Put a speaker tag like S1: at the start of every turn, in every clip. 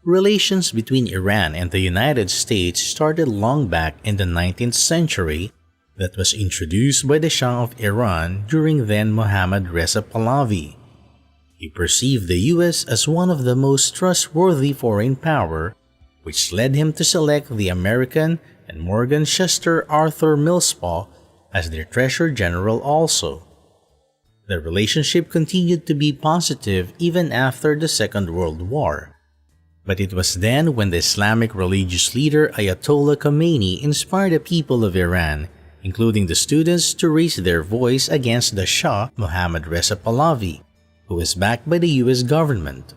S1: Relations between Iran and the United States started long back in the 19th century that was introduced by the Shah of Iran during then Mohammad Reza Pahlavi. He perceived the US as one of the most trustworthy foreign power, which led him to select the American and Morgan Shuster Arthur Millspaugh as their Treasurer General also. The relationship continued to be positive even after the Second World War. But it was then when the Islamic religious leader Ayatollah Khomeini inspired the people of Iran, including the students, to raise their voice against the Shah Mohammad Reza Pahlavi, who was backed by the US government.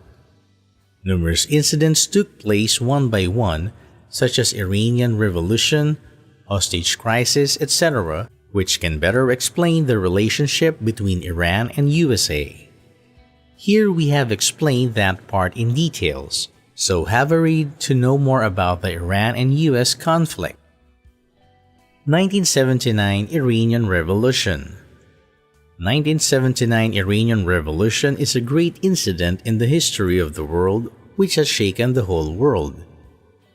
S1: Numerous incidents took place one by one, such as Iranian Revolution, hostage crisis, etc., which can better explain the relationship between Iran and USA. Here we have explained that part in details, so have a read to know more about the Iran and US conflict. 1979 Iranian Revolution. 1979 Iranian Revolution is a great incident in the history of the world which has shaken the whole world.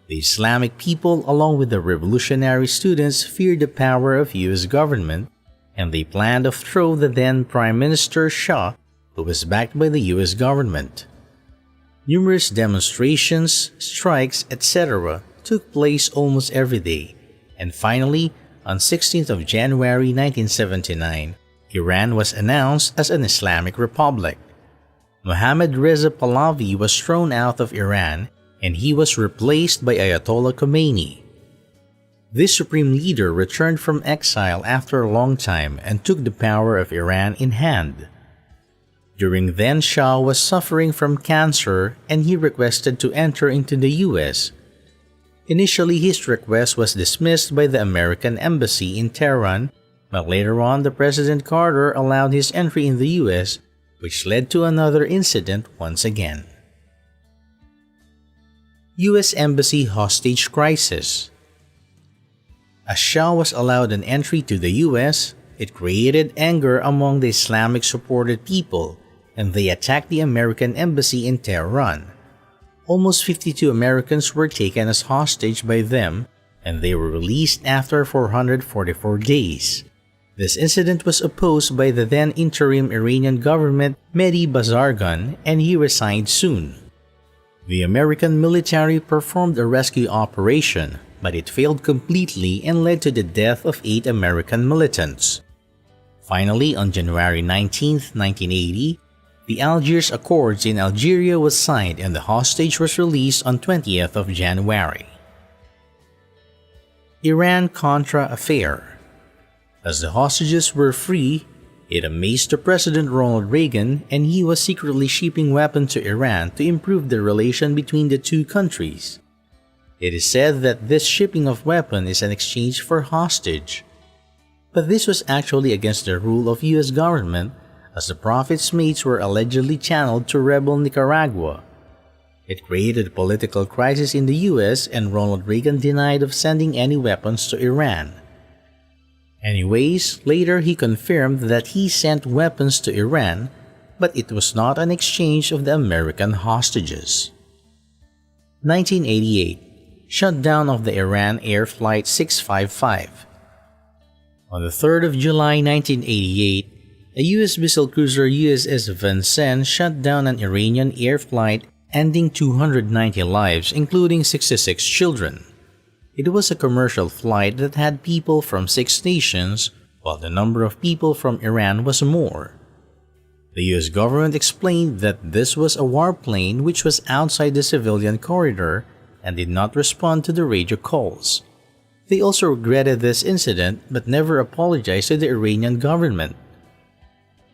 S1: The Islamic people, along with the revolutionary students, feared the power of US government, and they planned to overthrow the then Prime Minister Shah, who was backed by the US government. Numerous demonstrations, strikes, etc. took place almost every day, and finally, on 16th of January 1979, Iran was announced as an Islamic Republic. Mohammad Reza Pahlavi was thrown out of Iran, and he was replaced by Ayatollah Khomeini. This supreme leader returned from exile after a long time and took the power of Iran in hand. During then, Shah was suffering from cancer and he requested to enter into the US. Initially, his request was dismissed by the American embassy in Tehran, but later on, the President Carter allowed his entry in the US, which led to another incident once again. US Embassy Hostage Crisis. As Shah was allowed an entry to the US, it created anger among the Islamic-supported people, and they attacked the American embassy in Tehran. Almost 52 Americans were taken as hostage by them, and they were released after 444 days. This incident was opposed by the then interim Iranian government Mehdi Bazargan, and he resigned soon. The American military performed a rescue operation, but it failed completely and led to the death of 8 American militants. Finally, on January 19, 1980, the Algiers Accords in Algeria was signed and the hostage was released on 20th of January. IranContra Affair. As the hostages were free, it amazed the President Ronald Reagan, and he was secretly shipping weapons to Iran to improve the relation between the two countries. It is said that this shipping of weapons is an exchange for hostage. But this was actually against the rule of US government, as the profits made were allegedly channeled to rebel Nicaragua. It created a political crisis in the US, and Ronald Reagan denied of sending any weapons to Iran. Anyways, later he confirmed that he sent weapons to Iran, but it was not an exchange of the American hostages. 1988 Shutdown of the Iran Air Flight 655. On the 3rd of July 1988, a US missile cruiser USS Vincennes shut down an Iranian air flight, ending 290 lives, including 66 children. It was a commercial flight that had people from 6 nations, while the number of people from Iran was more. The US government explained that this was a warplane which was outside the civilian corridor and did not respond to the radio calls. They also regretted this incident but never apologized to the Iranian government.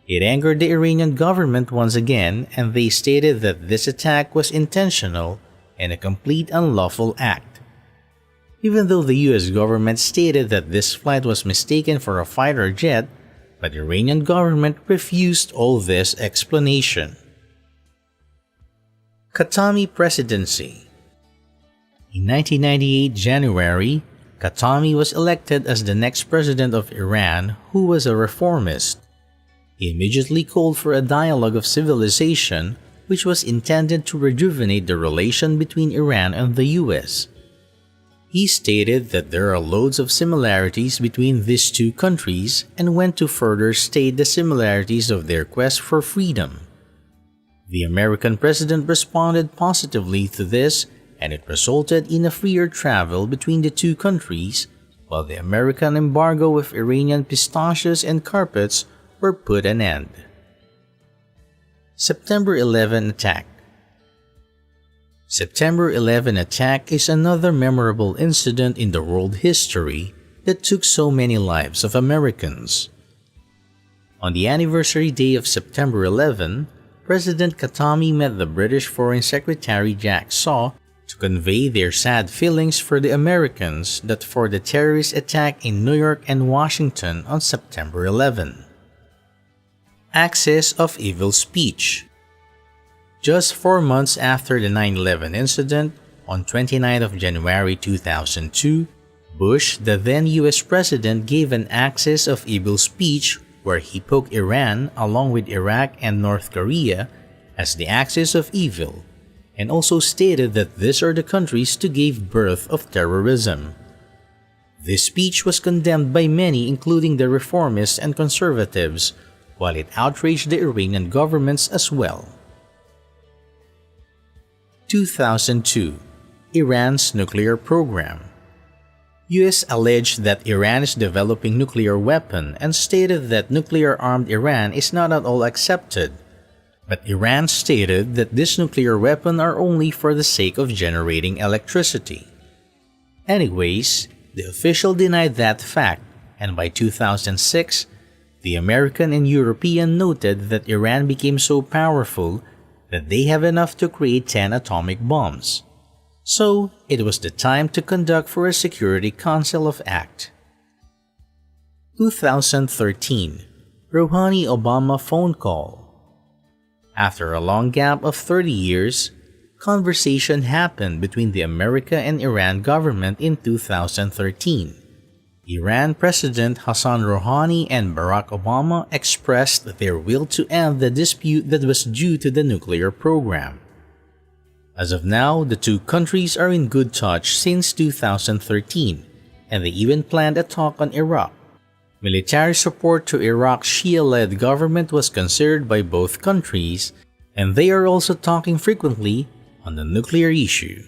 S1: It angered the Iranian government once again, and they stated that this attack was intentional and a complete unlawful act. Even though the US government stated that this flight was mistaken for a fighter jet, but the Iranian government refused all this explanation. Khatami Presidency. In 1998 January, Khatami was elected as the next president of Iran, who was a reformist. He immediately called for a dialogue of civilization, which was intended to rejuvenate the relation between Iran and the US. He stated that there are loads of similarities between these two countries and went to further state the similarities of their quest for freedom. The American president responded positively to this, and it resulted in a freer travel between the two countries, while the American embargo of Iranian pistachios and carpets were put an end. September 11 attack. September 11 attack is another memorable incident in the world history that took so many lives of Americans. On the anniversary day of September 11, President Khatami met the British Foreign Secretary Jack Saw to convey their sad feelings for the Americans that for the terrorist attack in New York and Washington on September 11. Axis of evil speech. Just 4 months after the 9/11 incident, on 29th of January 2002, Bush, the then US president, gave an axis of evil speech where he poked Iran along with Iraq and North Korea as the axis of evil, and also stated that these are the countries to give birth of terrorism. This speech was condemned by many, including the reformists and conservatives, while it outraged the Iranian governments as well. 2002. Iran's nuclear program. US alleged that Iran is developing nuclear weapon and stated that nuclear-armed Iran is not at all accepted, but Iran stated that this nuclear weapon are only for the sake of generating electricity. Anyways, the official denied that fact, and by 2006, the American and European noted that Iran became so powerful that they have enough to create 10 atomic bombs. So, it was the time to conduct for a Security Council of Act. 2013. Rouhani-Obama phone call. After a long gap of 30 years, conversation happened between the America and Iran government in 2013. Iran President Hassan Rouhani and Barack Obama expressed their will to end the dispute that was due to the nuclear program. As of now, the two countries are in good touch since 2013, and they even planned a talk on Iraq. Military support to Iraq's Shia-led government was considered by both countries, and they are also talking frequently on the nuclear issue.